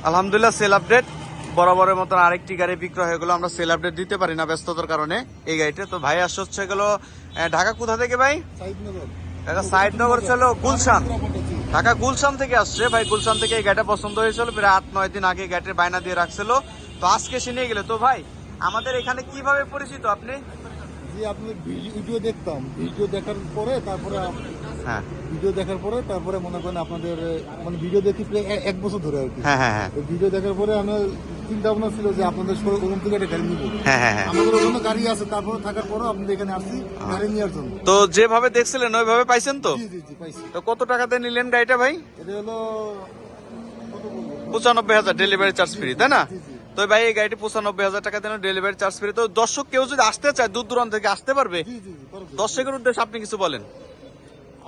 আলহামদুলিল্লাহ sell update বরাবরের মতন আরেকটি গাড়ি বিক্রয় হয়ে গেলো। আমরা সেল আপডেট দিতে পারি না ব্যস্ততার কারণে এই গাড়িটা। তো ভাই আসছে হচ্ছে গেলো ঢাকা কোথা থেকে ভাই? ঢাকা সাইদনগর ছিল গুলশান, ঢাকা গুলশান থেকে আসছে ভাই। গুলশান থেকে এই গাড়িটা পছন্দ হয়েছিল, প্রায় 8-9 দিন আগে গাড়ির বায়না দিয়ে রাখছিল। তো আজকে সে নিয়ে গেলে। তো ভাই আমাদের এখানে কিভাবে পরিচিত আপনি? জি, আপনি ভিডিও দেখতাম, ভিডিও দেখার পরে হ্যাঁ ভিডিও দেখার পরে তারপরে মনে করেন আপনাদের মানে ভিডিও দেখি প্রায় 1 বছর ধরে আর কি। হ্যাঁ হ্যাঁ হ্যাঁ তো ভিডিও দেখার পরে আমার চিন্তা ভাবনা ছিল যে আপনাদের শোরুম থেকে একটা গাড়ি নিব। হ্যাঁ হ্যাঁ হ্যাঁ। আমাদের ওখানে গাড়ি আছে, তারপরে থাকার পরেও আপনাদের এখানে আসছি গাড়ি নেওয়ার জন্য। তো যেভাবে দেখছিলেন ওইভাবে পাইছেন তো? জি জি জি, পাইছি। তো কত টাকাতে নিলেন গাড়িটা ভাই? এটা হলো কত বলবো, 95,000 ডেলিভারি চার্জ ফ্রি, তাই না? জি জি। তো ভাই এই গাড়িটি 95,000 টাকা দেন ডেলিভারি চার্জ ফ্রি। তো দর্শক কেউ যদি আসতে চায় দূর দূরান্ত থেকে আসতে পারবে? জি জি জি, পারবে। দর্শকের উদ্দেশ্যে আপনি কিছু বলেন।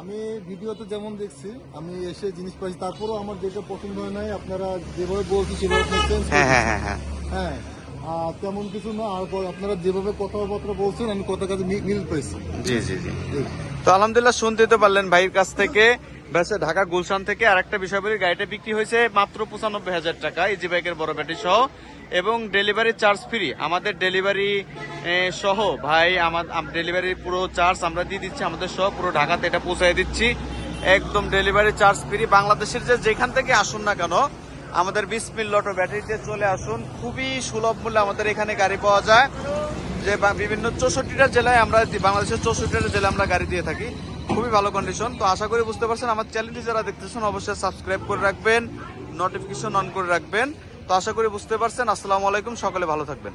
আমি ভিডিওতে যেমন দেখছি, আমি এসে জিনিস পাইছি, তারপরেও আমার যেটা পছন্দ হয় নাই, আপনারা যেভাবে বলছি সেভাবে চেঞ্জ হ্যাঁ হ্যাঁ হ্যাঁ হ্যাঁ। হ্যাঁ, তেমন কিছু না। আর আপনারা যেভাবে কথাবার্তা বলছেন আমি কথা কাজে মিল পেয়েছি। জি জি জি। জি। তো আলহামদুলিল্লাহ শুনতে তো পারলেন ভাইয়ের কাছ থেকে। বেশ ঢাকা গুলশান থেকে আরেকটা বিষয় বলি, গাড়িটা বিক্রি হয়েছে মাত্র 95,000 টাকা ইজি বাইকের বড় ব্যাটারি সহ এবং ডেলিভারি চার্জ ফ্রি। আমাদের ডেলিভারি সহ ভাই আমার ডেলিভারি পুরো চার্জ আমরা দিয়ে দিচ্ছি, আমাদের সহ পুরো ঢাকাতে এটা পৌঁছায় দিচ্ছি একদম ডেলিভারি চার্জ ফ্রি। বাংলাদেশের যেখান থেকে আসুন না কেন আমাদের বিসমিল্লাহ অটো ব্যাটারিতে চলে আসুন, খুবই সুলভ মূল্যে আমাদের এখানে গাড়ি পাওয়া যায়। যে বিভিন্ন 64টা জেলায় আমরা, বাংলাদেশের 64টা জেলায় আমরা গাড়ি দিয়ে থাকি, খুবই ভালো কন্ডিশন। তো আশা করি বুঝতে পারছেন। আমার চ্যানেলটি যারা দেখতেছেন অবশ্যই সাবস্ক্রাইব করে রাখবেন, নোটিফিকেশন অন করে রাখবেন। তো আশা করি বুঝতে পারছেন। আসসালামু আলাইকুম, সকলে ভালো থাকবেন।